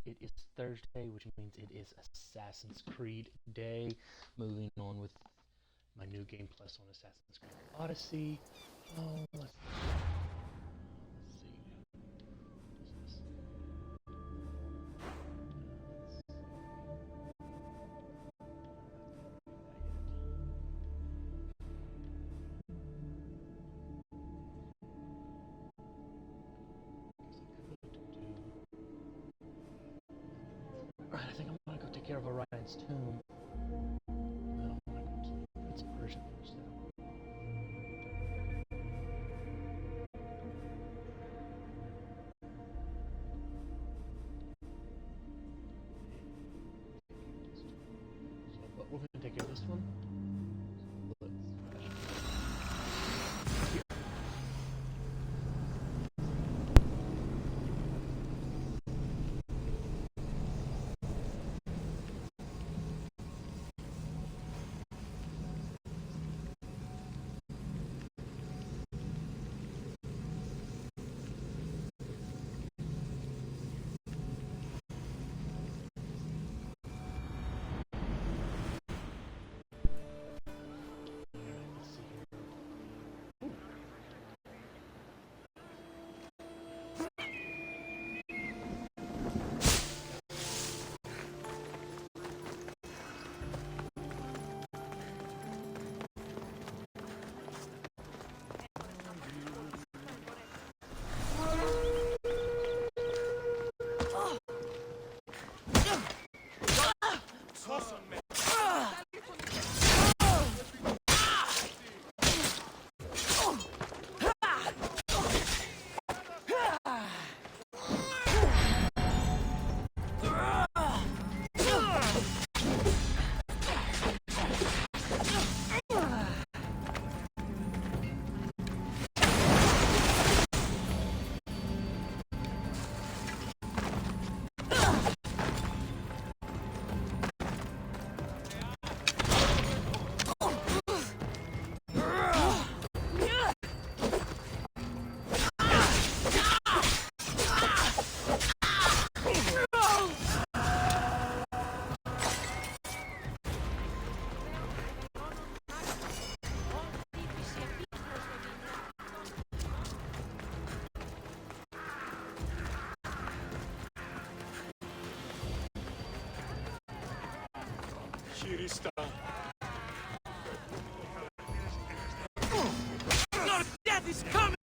It is Thursday, which means it is Assassin's Creed Day. Moving on with my new game plus on Assassin's Creed Odyssey. Oh, let's see. What is this? Alright, I think I'm gonna go take care of Orion's tomb. And then I'm gonna go to Prince of Persia first now. But we're gonna take care of this one. Kirista. Death is coming!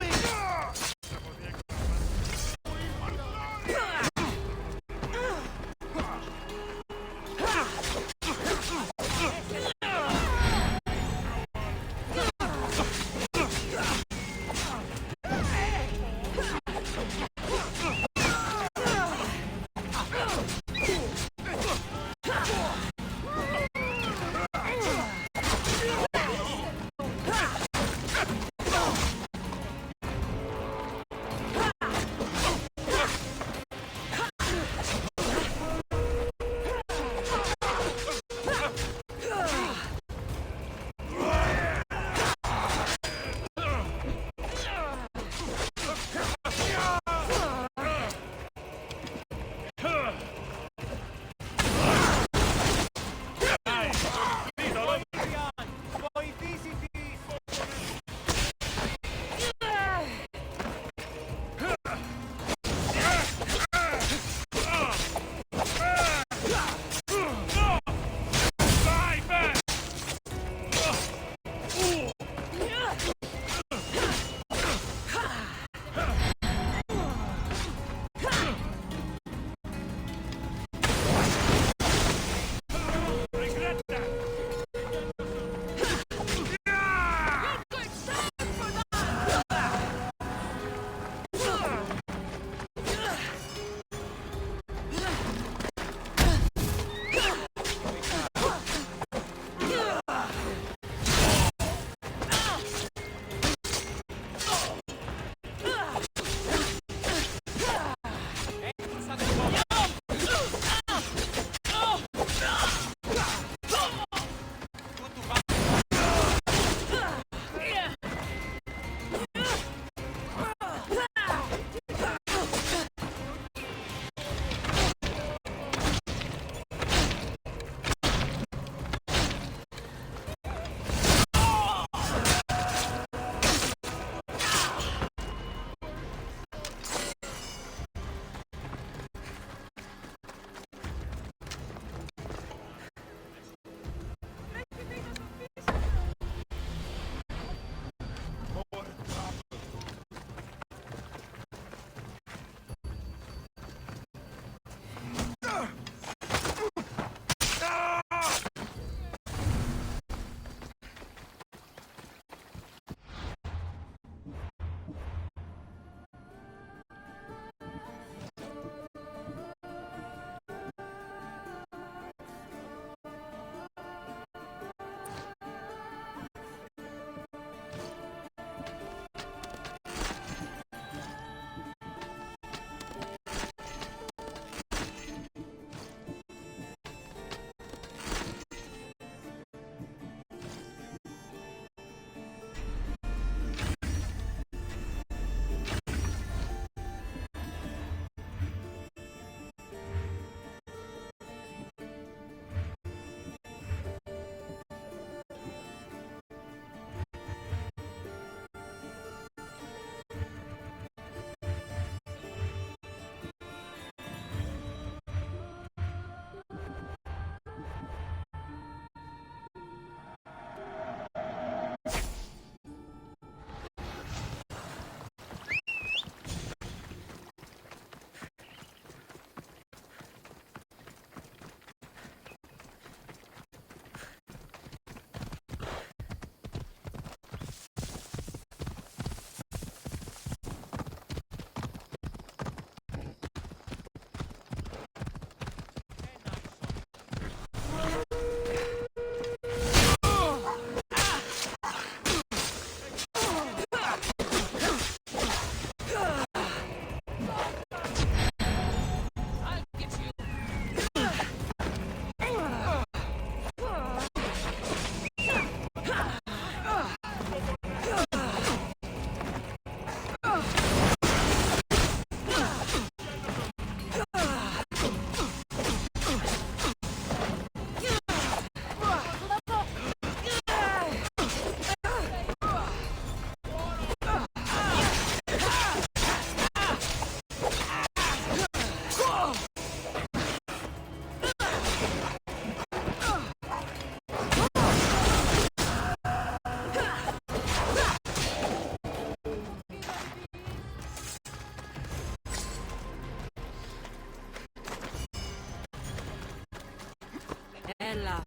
Bella.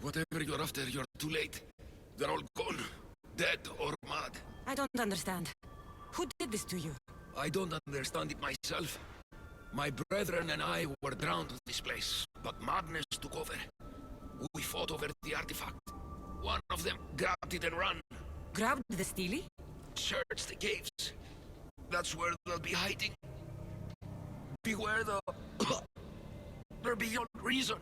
Whatever you're after, you're too late. They're all gone. Dead or mad. I don't understand. Who did this to you? I don't understand it myself. My brethren and I were drowned in this place, but madness took over. We fought over the artifact. One of them grabbed it and ran. Grabbed the Steely? Search the caves. That's where they'll be hiding. Beware the... They're beyond reason.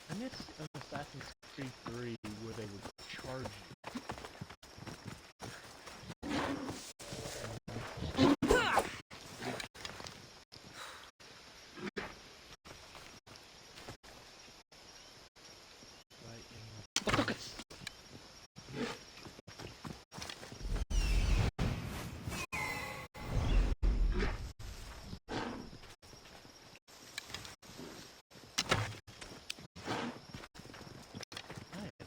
I missed an Assassin's Creed 3 where they would charge you. Right in the focus. I am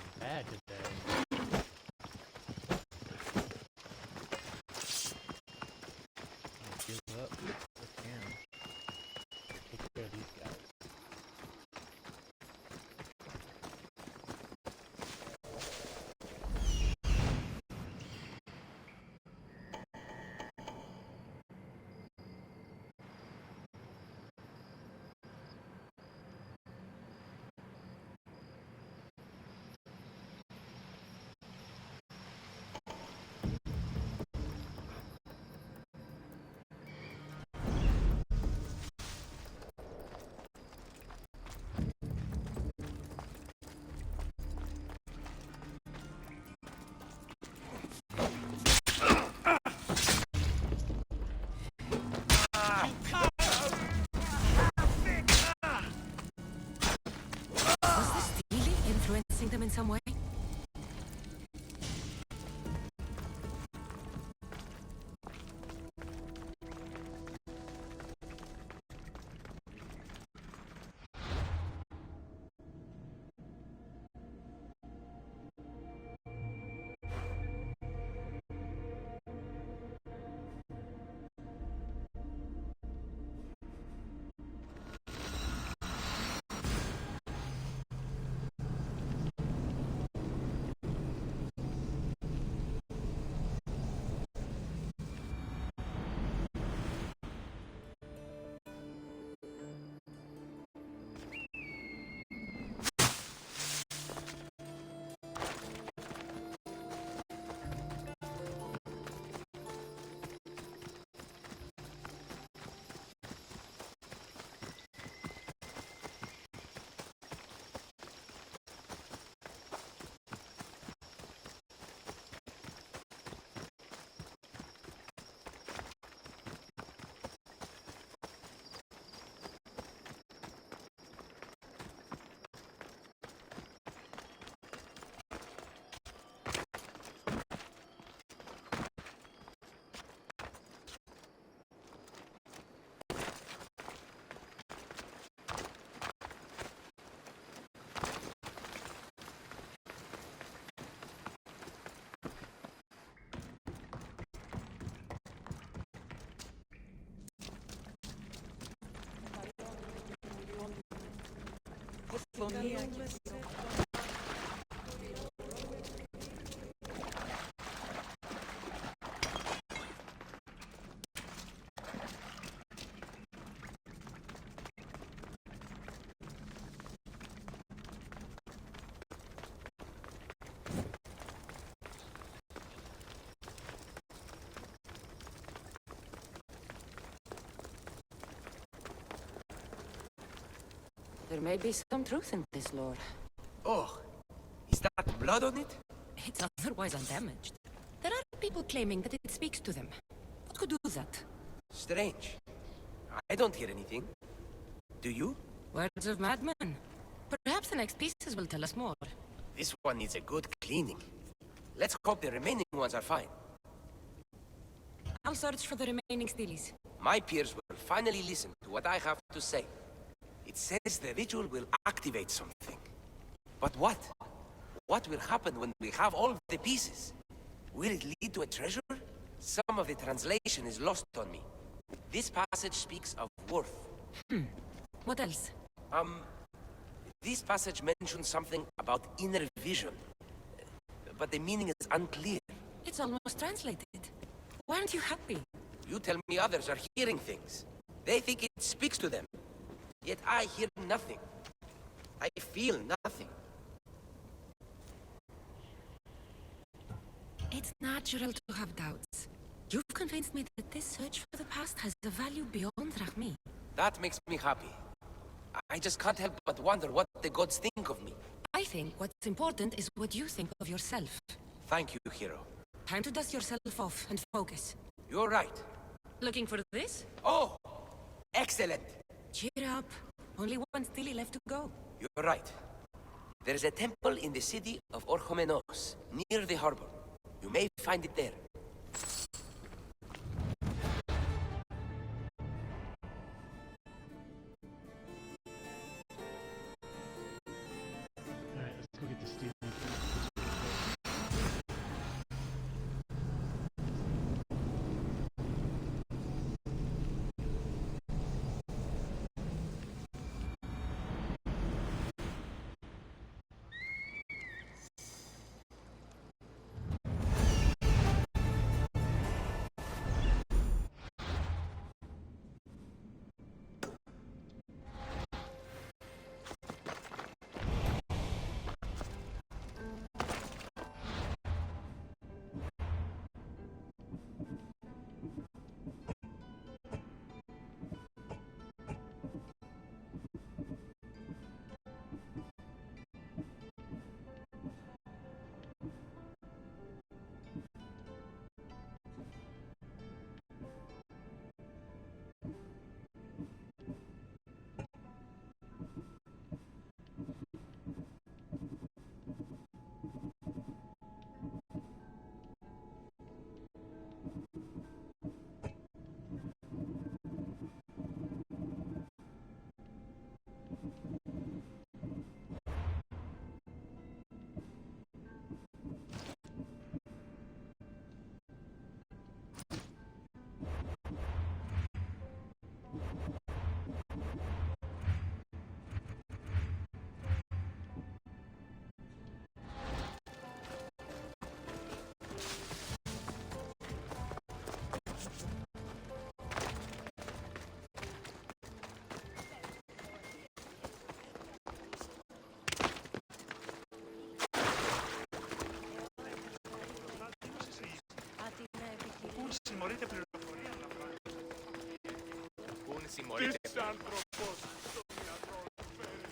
There may be some truth in this lore. Oh, is that blood on it? It's otherwise undamaged. There are people claiming that it speaks to them. What could do that? Strange. I don't hear anything. Do you? Words of madman. Perhaps the next pieces will tell us more. This one needs a good cleaning. Let's hope the remaining ones are fine. I'll search for the remaining steelies. My peers will finally listen to what I have to say. It says the ritual will activate something. But what? What will happen when we have all the pieces? Will it lead to a treasure? Some of the translation is lost on me. This passage speaks of worth. What else? This passage mentions something about inner vision. But the meaning is unclear. It's almost translated. Why aren't you happy? You tell me others are hearing things. They think it speaks to them. Yet I hear nothing. I feel nothing. It's natural to have doubts. You've convinced me that this search for the past has a value beyond Rahmi. That makes me happy. I just can't help but wonder what the gods think of me. I think what's important is what you think of yourself. Thank you, hero. Time to dust yourself off and focus. You're right. Looking for this? Oh! Excellent! Cheer up. Only one steely left to go. You're right. There's a temple in the city of Orchomenos, near the harbor. You may find it there. Alright, let's go get the steel. Συμμορείτε πληροφορία να βράδυ. Πού συμμορείτε? Τις άνθρωπος στον ιατρό φέρει.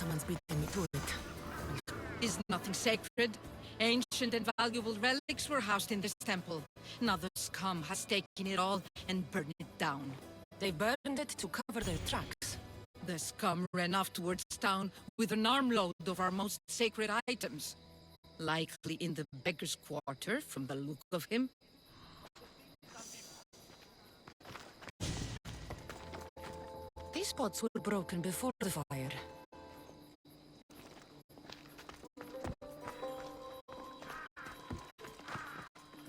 Someone's beating me to it. Is nothing sacred. Ancient and valuable relics were housed in this temple. Now the scum has taken it all and burned it down. They burned it to cover their tracks. The scum ran off towards town with an armload of our most sacred items. Likely in the beggar's quarter, from the look of him. These pots were broken before the fire.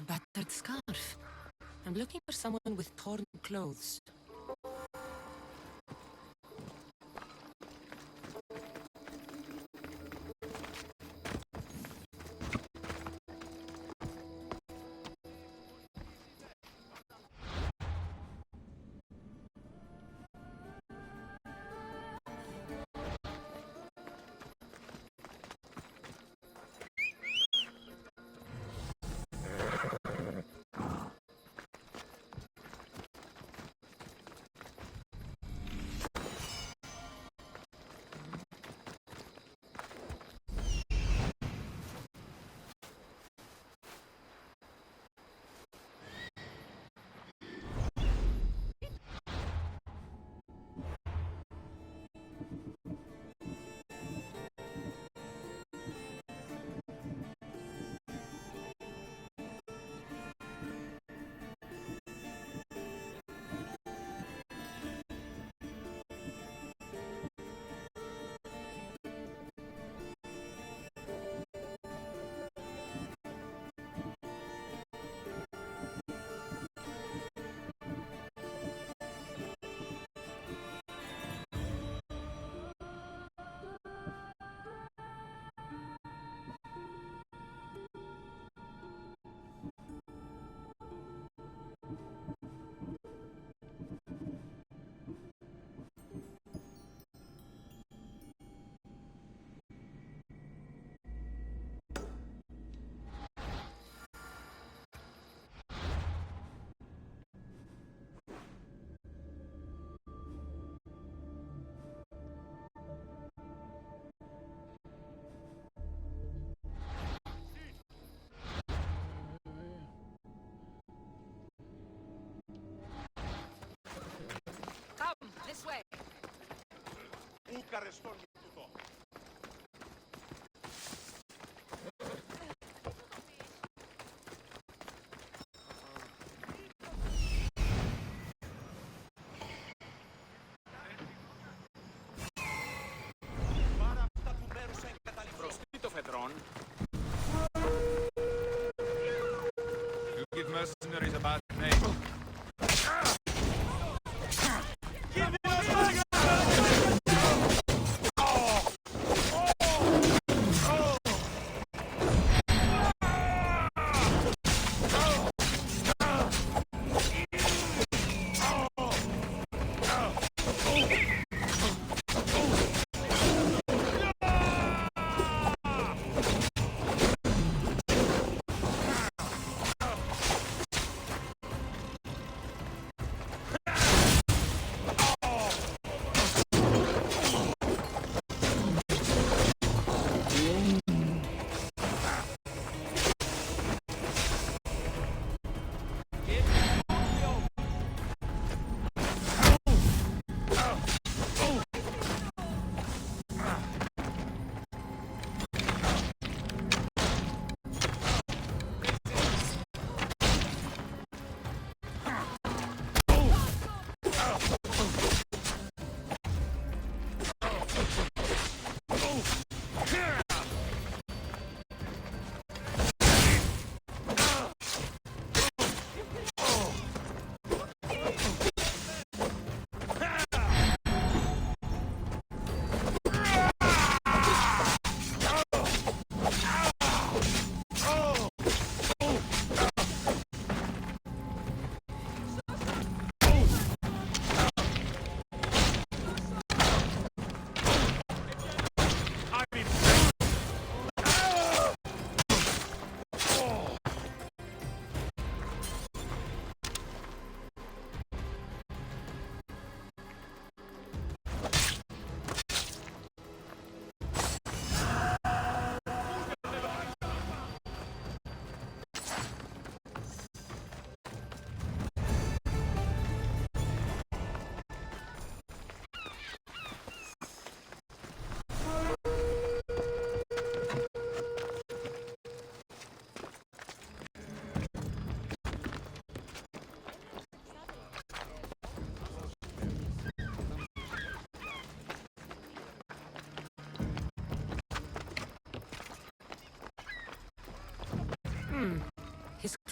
A battered scarf. I'm looking for someone with torn clothes. Come, this way. Πού καρεστώνει τούτο. Πάρα αυτά του μέρους εγκαταλειμμένου. Προστεί το φεδρόν. You give mercenaries a bad name.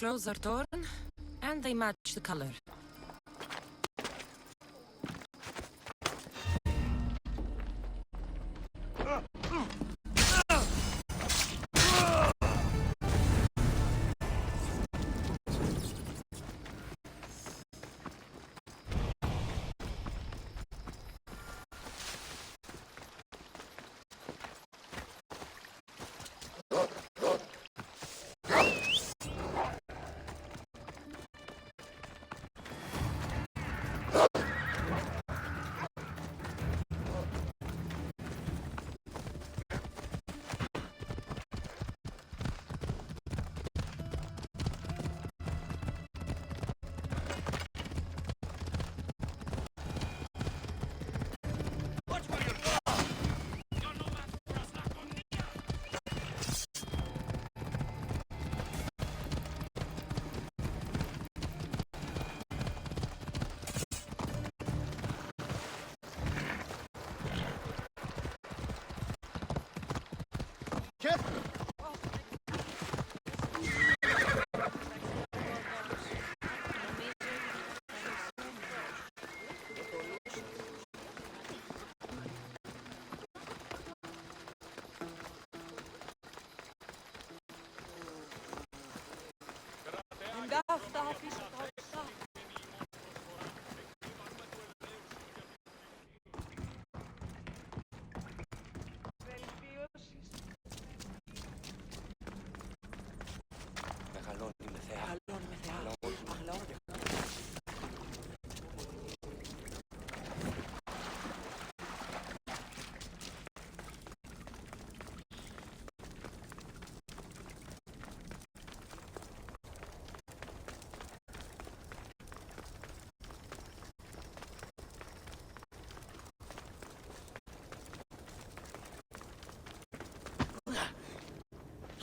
clothes are torn, and they match the color.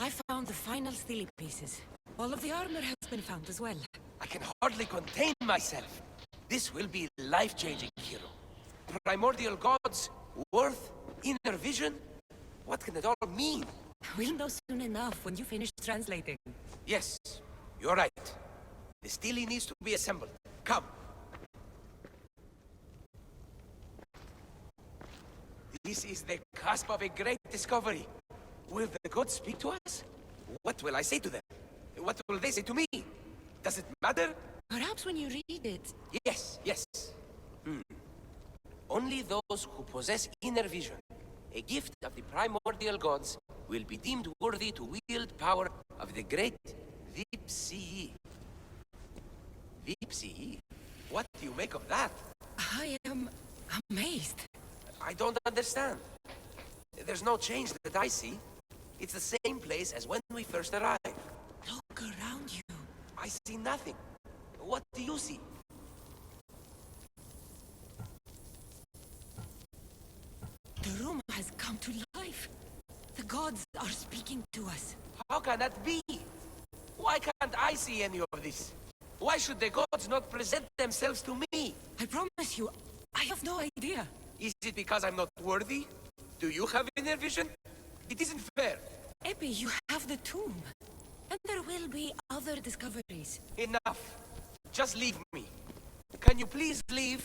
I found the final steely pieces. All of the armor has been found as well. I can hardly contain myself. This will be life-changing, hero. Primordial gods, worth, inner vision. What can it all mean? We'll know soon enough when you finish translating. Yes, you're right. The stele needs to be assembled. Come. This is the cusp of a great discovery. Will the gods speak to us? What will I say to them? What will they say to me? Does it matter? Perhaps when you read it. Yes, yes. Only those who possess inner vision, a gift of the primordial gods, will be deemed worthy to wield power of the great Vipsii. Vipsii? What do you make of that? I am amazed. I don't understand. There's no change that I see. It's the same place as when we first arrived. Look around you. I see nothing. What do you see? The room has come to life. The gods are speaking to us. How can that be? Why can't I see any of this? Why should the gods not present themselves to me? I promise you, I have no idea. Is it because I'm not worthy? Do you have inner vision? It isn't fair. Epi, you have the tomb. And there will be other discoveries. Enough. Just leave me. Can you please leave?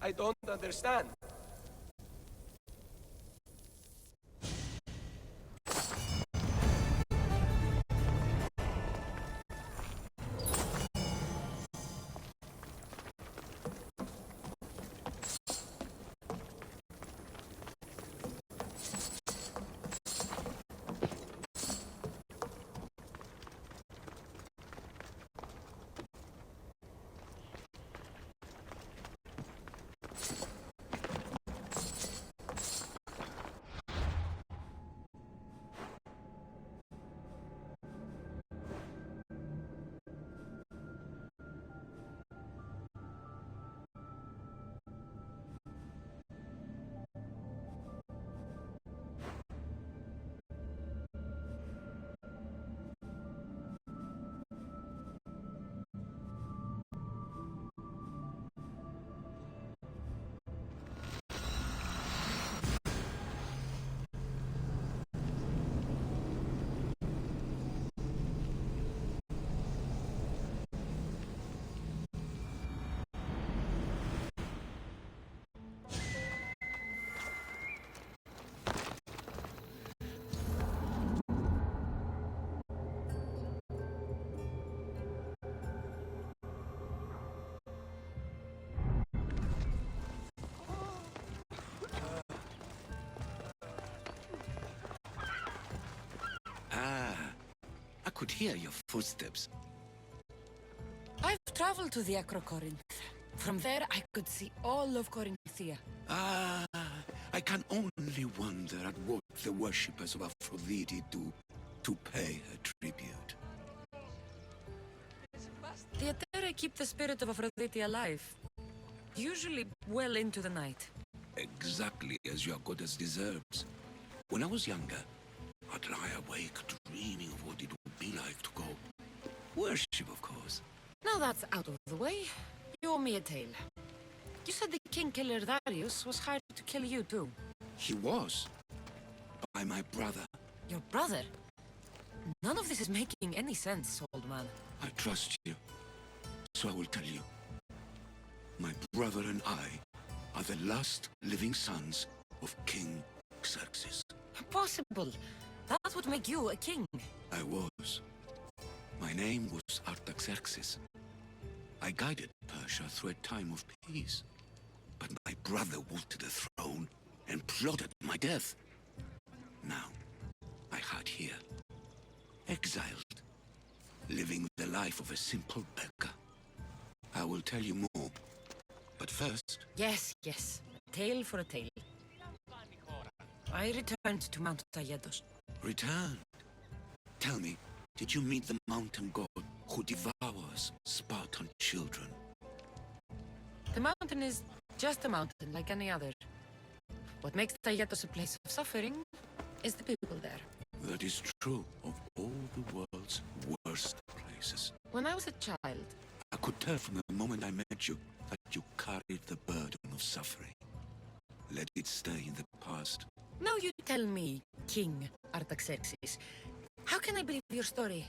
I don't understand. could hear your footsteps. I've traveled to the Acrocorinth. From there, I could see all of Corinthia. Ah, I can only wonder at what the worshippers of Aphrodite do to pay her tribute. The Aetera keep the spirit of Aphrodite alive. Usually well into the night. Exactly as your goddess deserves. When I was younger, I'd lie awake dreaming of what it would be like to go. Worship, of course. Now that's out of the way, you owe me a tale. You said the king killer Darius was hired to kill you too. He was. By my brother. Your brother? None of this is making any sense, old man. I trust you. So I will tell you. My brother and I are the last living sons of King Xerxes. Impossible. That would make you a king. I was. My name was Artaxerxes. I guided Persia through a time of peace. But my brother wanted the throne and plotted my death. Now, I hide here, exiled, living the life of a simple beggar. I will tell you more, but first... Yes, yes. A tale for a tale. I returned to Mount Taygetos. Returned? Tell me, did you meet the mountain god who devours Spartan children? The mountain is just a mountain like any other. What makes Taygetos a place of suffering is the people there. That is true of all the world's worst places. When I was a child, I could tell from the moment I met you that you carried the burden of suffering. Let it stay in the past. now you tell me, King Artaxerxes, how can I believe your story?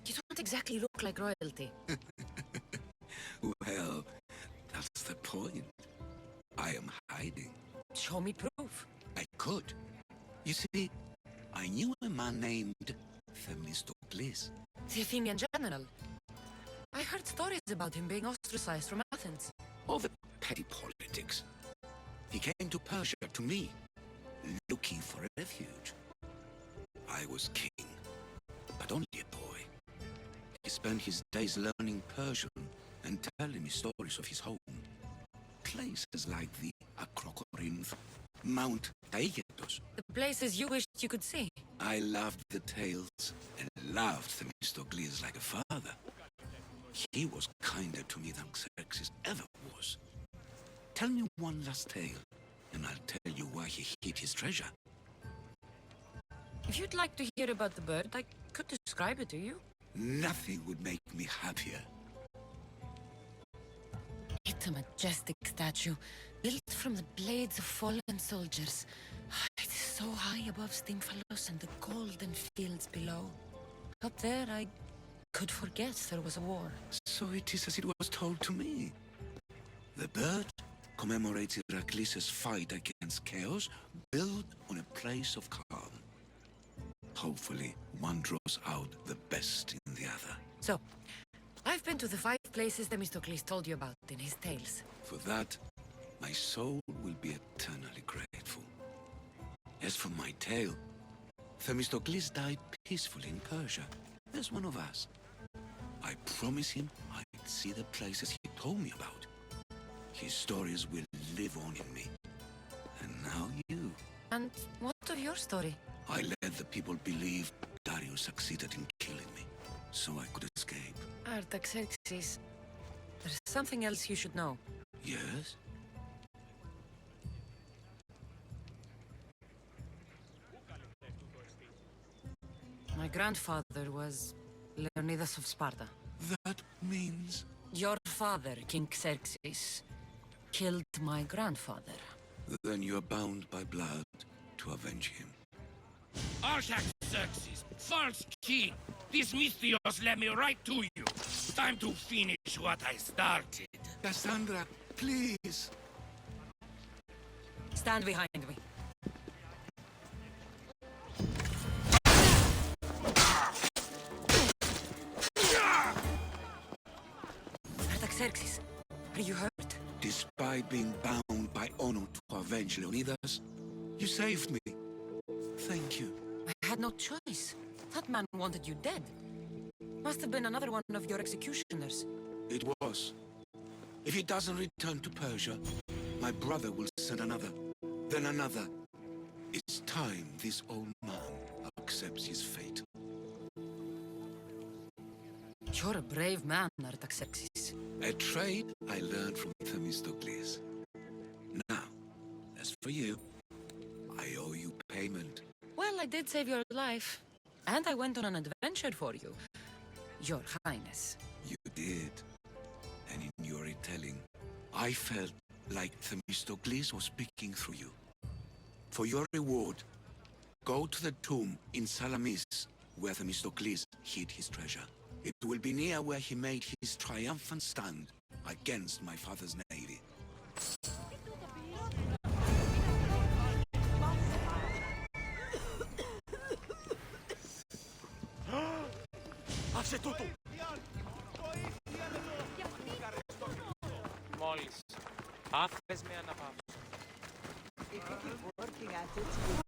You don't exactly look like royalty. Well, that's the point. I am hiding. Show me proof. I could. You see, I knew a man named Themistocles. The Athenian general. I heard stories about him being ostracized from Athens. All the petty politics. He came to Persia to me, looking for refuge. I was king, but only a boy. He spent his days learning Persian and telling me stories of his home. Places like the Acrocorinth, Mount Taygetos. The places you wished you could see. I loved the tales and loved Themistocles like a father. He was kinder to me than Xerxes ever was. Tell me one last tale, and I'll tell you why he hid his treasure. If you'd like to hear about the bird, I could describe it to you. Nothing would make me happier. It's a majestic statue, built from the blades of fallen soldiers. It is so high above Stymphalos and the golden fields below. Up there, I could forget there was a war. So it is as it was told to me. The bird commemorates Heracles' fight against chaos, built on a place of calm. Hopefully, one draws out the best in the other. So, I've been to the 5 places Themistocles told you about in his tales. For that, my soul will be eternally grateful. As for my tale, Themistocles died peacefully in Persia, as one of us. I promise him I'd see the places he told me about. His stories will live on in me. And now you. And what of your story? I let the people believe Darius succeeded in killing me, so I could escape. Artaxerxes, there's something else you should know. Yes? My grandfather was Leonidas of Sparta. That means... Your father, King Xerxes, killed my grandfather. Then you are bound by blood to avenge him. Artaxerxes, false king! These Mythios led me right to you. Time to finish what I started. Cassandra, please! Stand behind me. Artaxerxes, are you hurt? Despite being bound by honor to avenge Leonidas, you saved me. Thank you. I had no choice. That man wanted you dead. Must have been another one of your executioners. It was. If he doesn't return to Persia, my brother will send another, then another. It's time this old man accepts his fate. You're a brave man, Artaxerxes. A trait I learned from Themistocles. Now, as for you, I owe you payment. Well, I did save your life. And I went on an adventure for you, Your Highness. You did. And in your retelling, I felt like Themistocles was speaking through you. For your reward, go to the tomb in Salamis, where Themistocles hid his treasure. It will be near where he made his triumphant stand against my father's navy. Άσε τούτου! Μόλις. Άφες με αναπαύση. If you keep working at it, you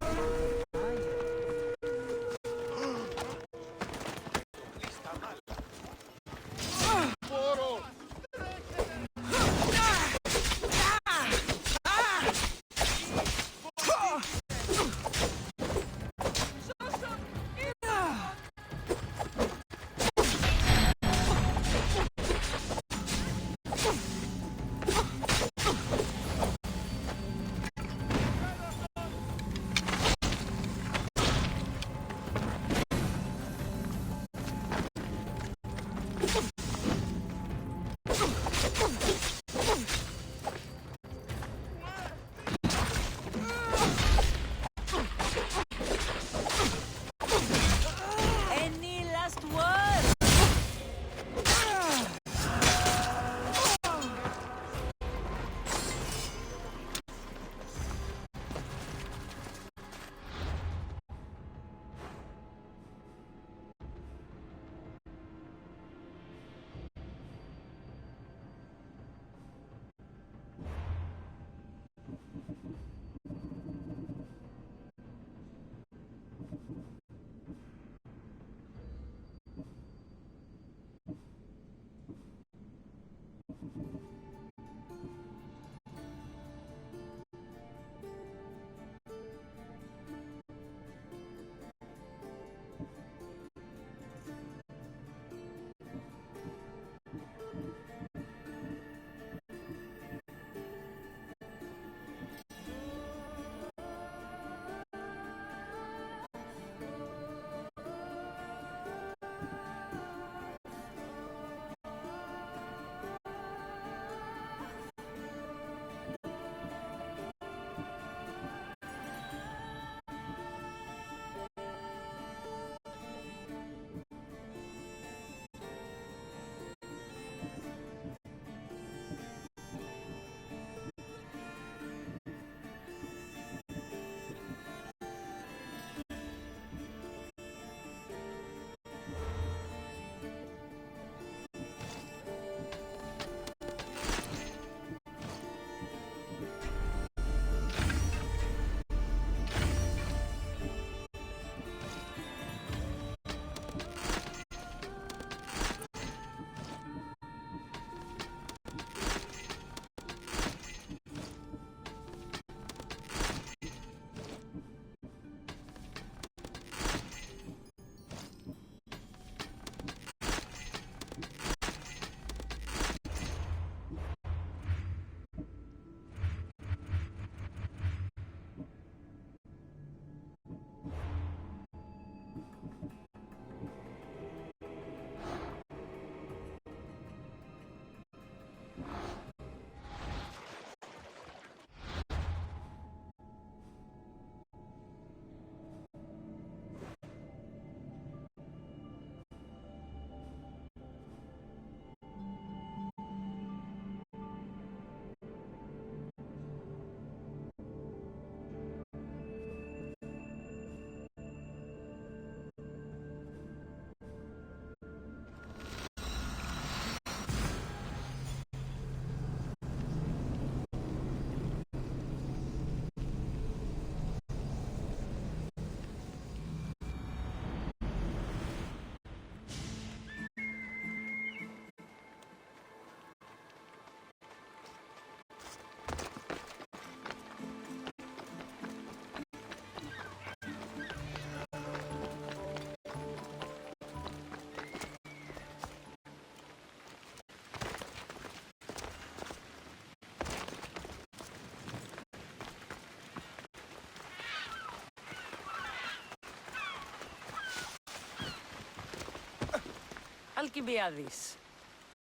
Alcibiades.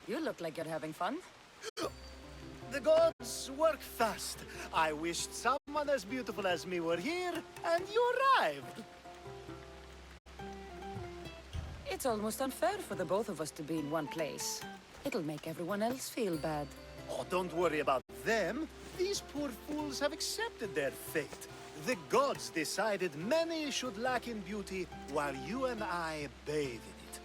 You look like you're having fun. The gods work fast. I wished someone as beautiful as me were here, and you arrived. It's almost unfair for the both of us to be in one place. It'll make everyone else feel bad. Oh, don't worry about them. These poor fools have accepted their fate. The gods decided many should lack in beauty, while you and I bathe in it.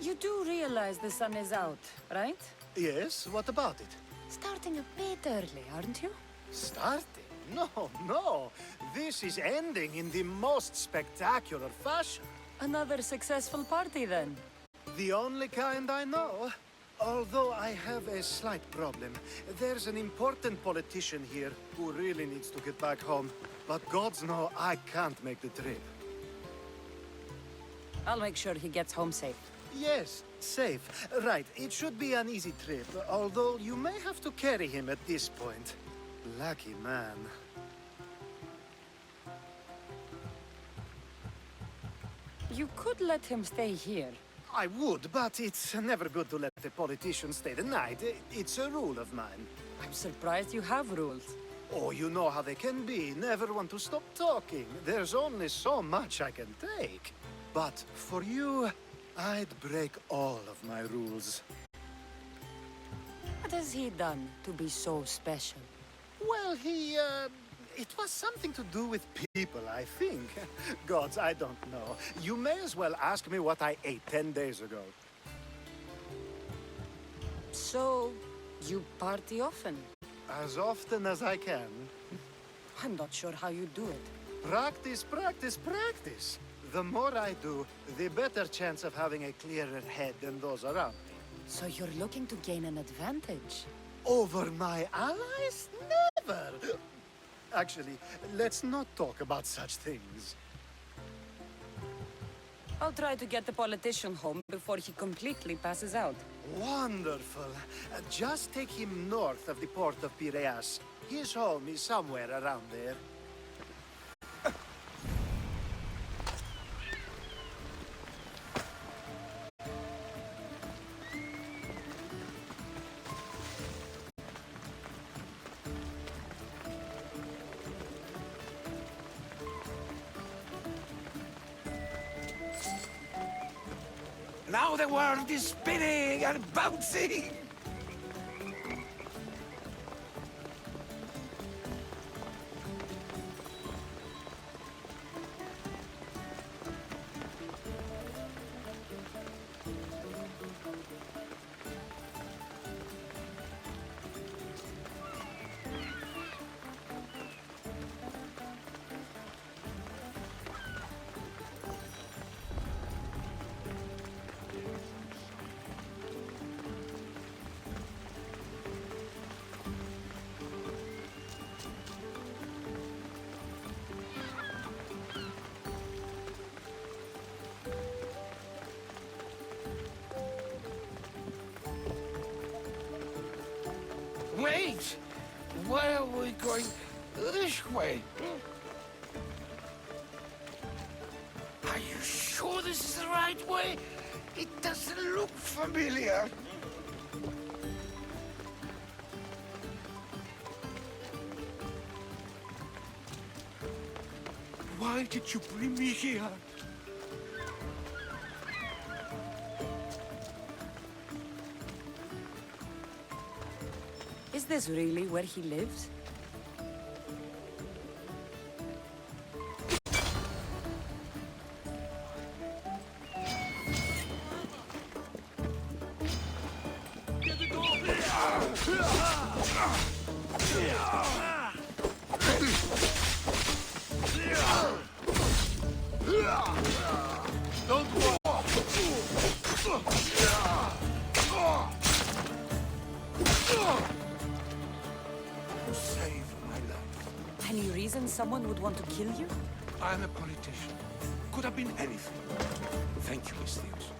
You do realize the sun is out, right? Yes, what about it? Starting a bit early, aren't you? Starting? No, no. This is ending in the most spectacular fashion. Another successful party, then. The only kind I know. Although I have a slight problem. There's an important politician here who really needs to get back home. But gods know I can't make the trip. I'll make sure he gets home safe. Yes, safe. Right, it should be an easy trip, although you may have to carry him at this point. Lucky man. You could let him stay here. I would, but it's never good to let a politician stay the night. It's a rule of mine. I'm surprised you have rules. Oh, you know how they can be. Never want to stop talking. There's only so much I can take. But for you, I'd break all of my rules. What has he done to be so special? Well, it was something to do with people, I think. Gods, I don't know. You may as well ask me what I ate 10 days ago. So, you party often? As often as I can. I'm not sure how you do it. Practice, practice, practice. The more I do, the better chance of having a clearer head than those around me. So you're looking to gain an advantage? Over my allies? Never! Actually, let's not talk about such things. I'll try to get the politician home before he completely passes out. Wonderful. Just take him north of the port of Piraeus. His home is somewhere around there. Now the world is spinning and bouncing! Wait! Why are we going this way? Are you sure this is the right way? It doesn't look familiar. Why did you bring me here? Is this really where he lives? Save my life. Any reason someone would want to kill you? I'm a politician. Could have been anything. Thank you, Miss Theos.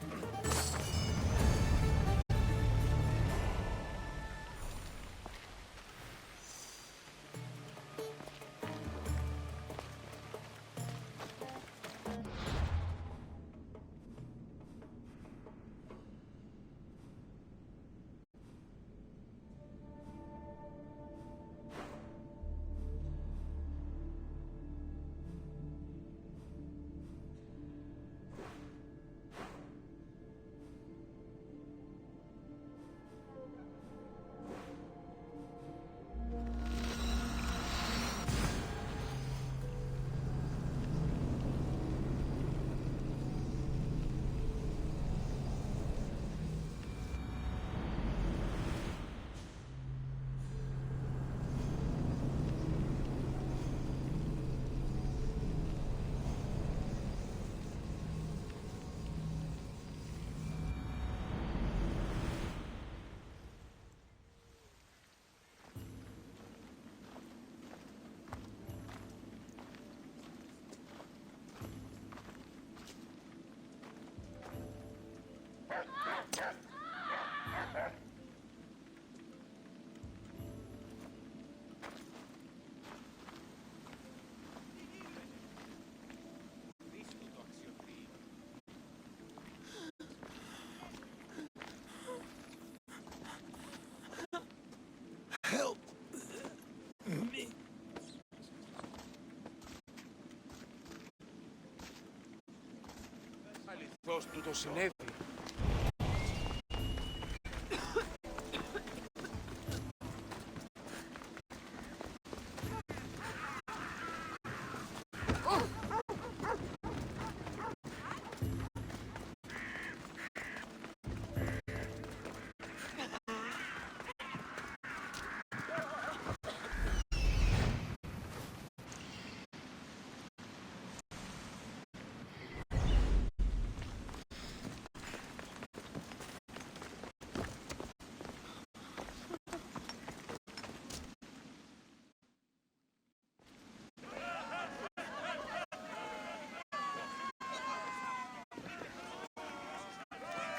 Πώς του το συνέβη?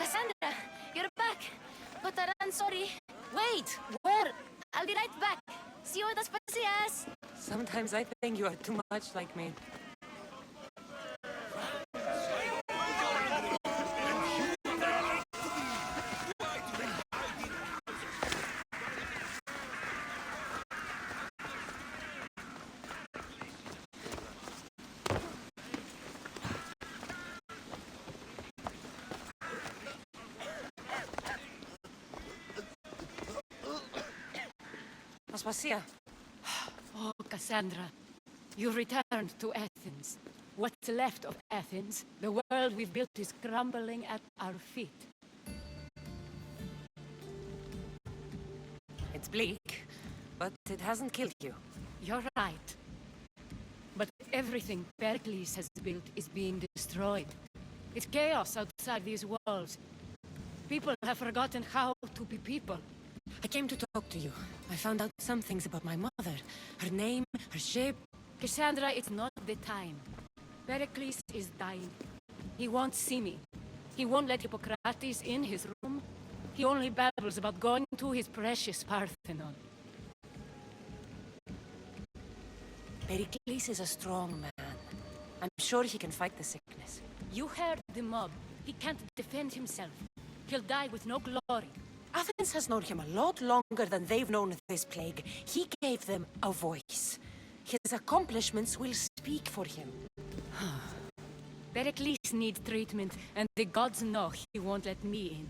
Cassandra, you're back. But I'm sorry. Wait, where? I'll be right back. See you at the Spasias. Sometimes I think you are too much like me. Aspasia. Oh, Cassandra, you returned to Athens. What's left of Athens, the world we've built, is crumbling at our feet. It's bleak, but it hasn't killed you. You're right. But everything Pericles has built is being destroyed. It's chaos outside these walls. People have forgotten how to be people. I came to talk to you. I found out some things about my mother. Her name, her shape. Cassandra, it's not the time. Pericles is dying. He won't see me. He won't let Hippocrates in his room. He only babbles about going to his precious Parthenon. Pericles is a strong man. I'm sure he can fight the sickness. You heard the mob. He can't defend himself. He'll die with no glory. Athens has known him a lot longer than they've known this plague. He gave them a voice. His accomplishments will speak for him. Pericles needs treatment, and the gods know he won't let me in.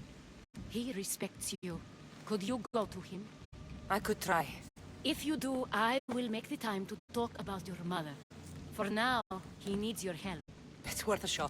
He respects you. Could you go to him? I could try. If you do, I will make the time to talk about your mother. For now, he needs your help. It's worth a shot.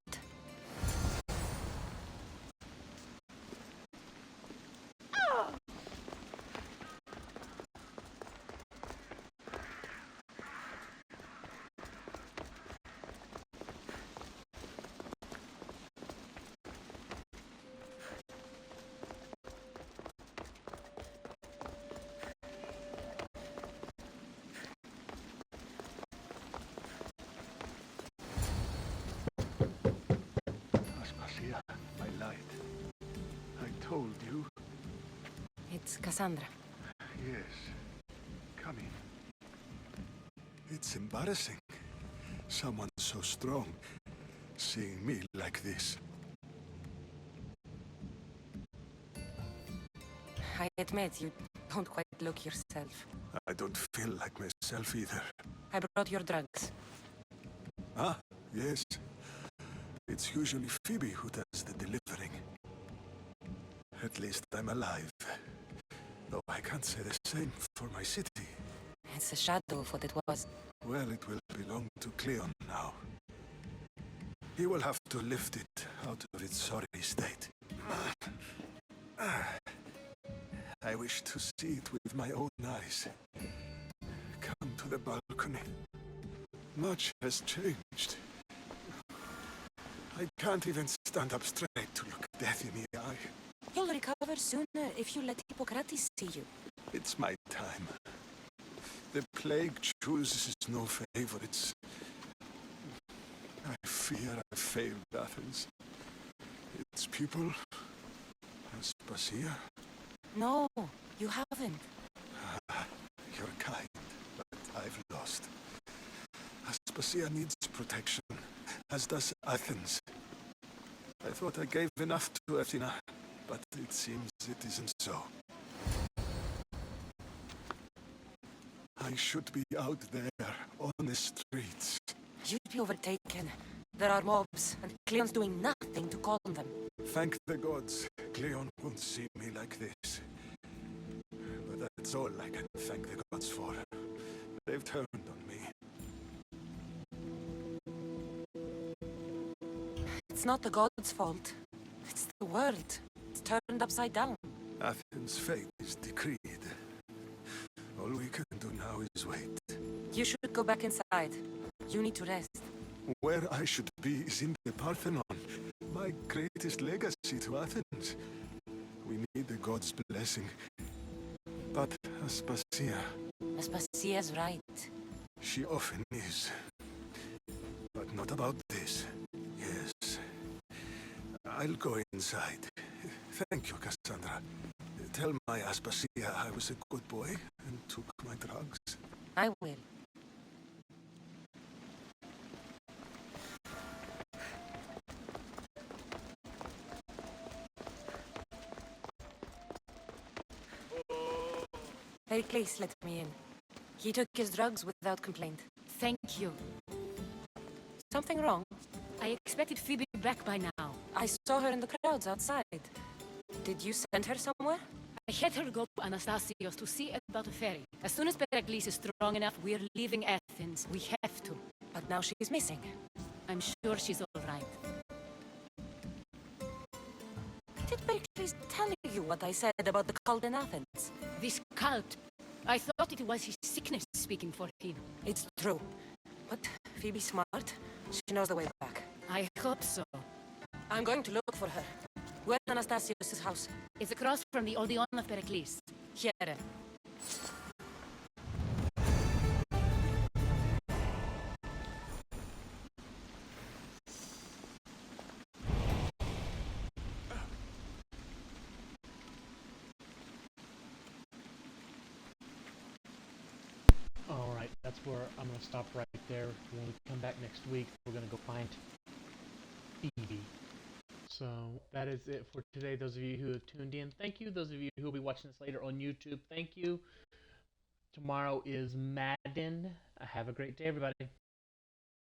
Aspasia, my light. I told you. It's Cassandra. Yes. Come in. It's embarrassing. Someone so strong seeing me like this. I admit you don't quite look yourself. I don't feel like myself either. I brought your drugs. Ah, yes. It's usually Phoebe who does the delivering. At least I'm alive. Though I can't say the same for my city. It's a shadow of what it was. Well, it will belong to Cleon now. He will have to lift it out of its sorry state. I wish to see it with my own eyes. Come to the balcony. Much has changed. I can't even stand up straight to look death in the eye. You'll recover sooner if you let Hippocrates see you. It's my time. The plague chooses no favorites. I fear I failed Athens. Its people, Aspasia. No, you haven't. You're kind, but I've lost. Aspasia needs protection, as does Athens. I thought I gave enough to Athena, but it seems it isn't so. I should be out there on the streets. You'd be overtaken. There are mobs, and Cleon's doing nothing to calm them. Thank the gods, Cleon won't see me like this. But that's all I can thank the gods for. They've turned on me. It's not the gods' fault. It's the world. It's turned upside down. Athens' fate is decreed. All we can do now is wait. You should go back inside. You need to rest. Where I should be is in the Parthenon, my greatest legacy to Athens. We need the gods' blessing. But Aspasia... Aspasia's right. She often is. But not about this. Yes. I'll go inside. Thank you, Cassandra. Tell my Aspasia I was a good boy and took my drugs. I will. Pericles let me in. He took his drugs without complaint. Thank you. Something wrong? I expected Phoebe back by now. I saw her in the crowds outside. Did you send her somewhere? I had her go to Anastasios to see about a ferry. As soon as Pericles is strong enough, we're leaving Athens. We have to. But now she's missing. I'm sure she's all right. Did Pericles tell you what I said about the cult in Athens? This cult. I thought it was his sickness speaking for him. It's true. But Phoebe's smart. She knows the way back. I hope so. I'm going to look for her. Where's Anastasios' house? It's across from the Odeon of Pericles. Here. Alright, that's where I'm going to stop right there. When we come back next week, we're going to go find Phoebe. So that is it for today. Those of you who have tuned in, thank you. Those of you who will be watching this later on YouTube, thank you. Tomorrow is Madden. Have a great day, everybody.